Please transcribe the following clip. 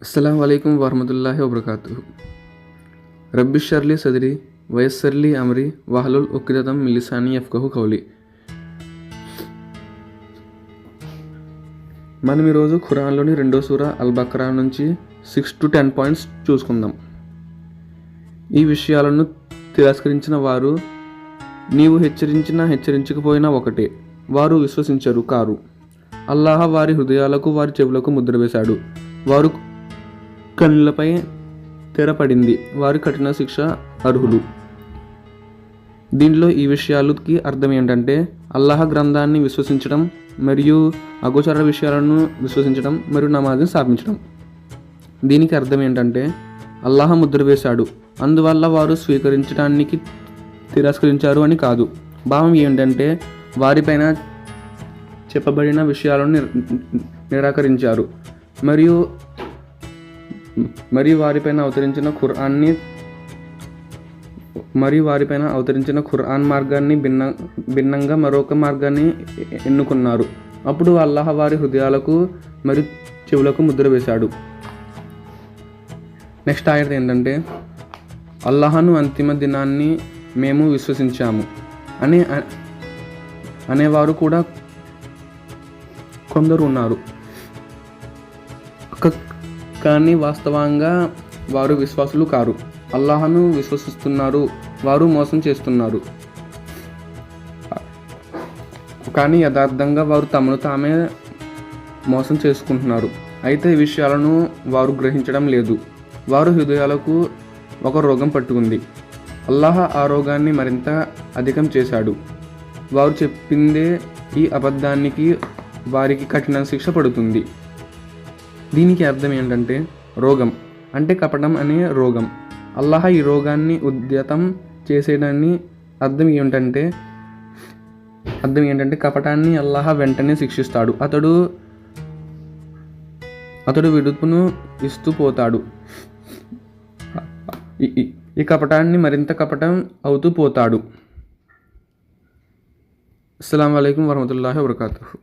అస్సలాము అలైకుం వరహమతుల్లాహి వబర్కాతుహు. రబ్బి షర్లి సదరి వయస్సర్లి అమరి వహలుల్ ఉక్దతం మిన్ లిసాని యఫ్కహు కౌలి. మనం ఈరోజు ఖురాన్లోని 2వ సూర అల్ బక్రా నుంచి 6 to 10 పాయింట్స్ చూసుకుందాం. ఈ విషయాలను తిరస్కరించిన వారు నీవు హెచ్చరించకపోయినా ఒకటే, వారు విశ్వసించరు కారు. అల్లాహ్ వారి హృదయాలకు వారి చెవులకు ముద్ర వేశాడు, వారు కళ్ళపై తెరపడింది, వారి కఠిన శిక్ష అర్హులు. దీంట్లో ఈ విషయాలకి అర్థం ఏంటంటే అల్లాహ్ గ్రంథాన్ని విశ్వసించడం మరియు అగోచర విషయాలను విశ్వసించడం మరియు నమాజ్ని స్థాపించడం. దీనికి అర్థం ఏంటంటే అల్లాహ్ ముద్ర వేశాడు, అందువల్ల వారు స్వీకరించడానికి తిరస్కరించారు అని కాదు. భావం ఏంటంటే వారిపైన చెప్పబడిన విషయాలను నిరాకరించారు మరియు వారిపైన అవతరించిన ఖురాన్ మార్గాన్ని భిన్నంగా మరొక మార్గాన్ని ఎన్నుకున్నారు. అప్పుడు అల్లాహ్ వారి హృదయాలకు మరియు చెవులకు ముద్ర వేశాడు. నెక్స్ట్ ఆయత ఏంటంటే అల్లాహను అంతిమ దినాన్ని మేము విశ్వసించాము అనేవారు కూడా కొందరు ఉన్నారు, కానీ వాస్తవంగా వారు విశ్వాసులు కారు. అల్లాహను విశ్వసిస్తున్నారు, వారు మోసం చేస్తున్నారు, కానీ యథార్థంగా వారు తమను తామే మోసం చేసుకుంటున్నారు. అయితే ఈ విషయాలను వారు గ్రహించడం లేదు. వారు హృదయాలకు ఒక రోగం పట్టుకుంది. అల్లాహ్ ఆ రోగాన్ని మరింత అధికం చేశాడు. వారు చెప్పిందే ఈ అబద్ధానికి వారికి కఠిన శిక్ష పడుతుంది. దీనికి అర్థం ఏంటంటే రోగం అంటే కపటం అనే రోగం. అల్లాహ్ ఈ రోగాన్ని ఉద్యతం చేసేదాన్ని అర్థం ఏంటంటే కపటాన్ని అల్లాహ్ వెంటనే శిక్షిస్తాడు. అతడు విడుపును ఇస్తూ పోతాడు. ఈ కపటాన్ని మరింత కపటం అవుతూ పోతాడు. అస్సలాము అలైకుం వరహమతుల్లాహి వబర్కాతుహు.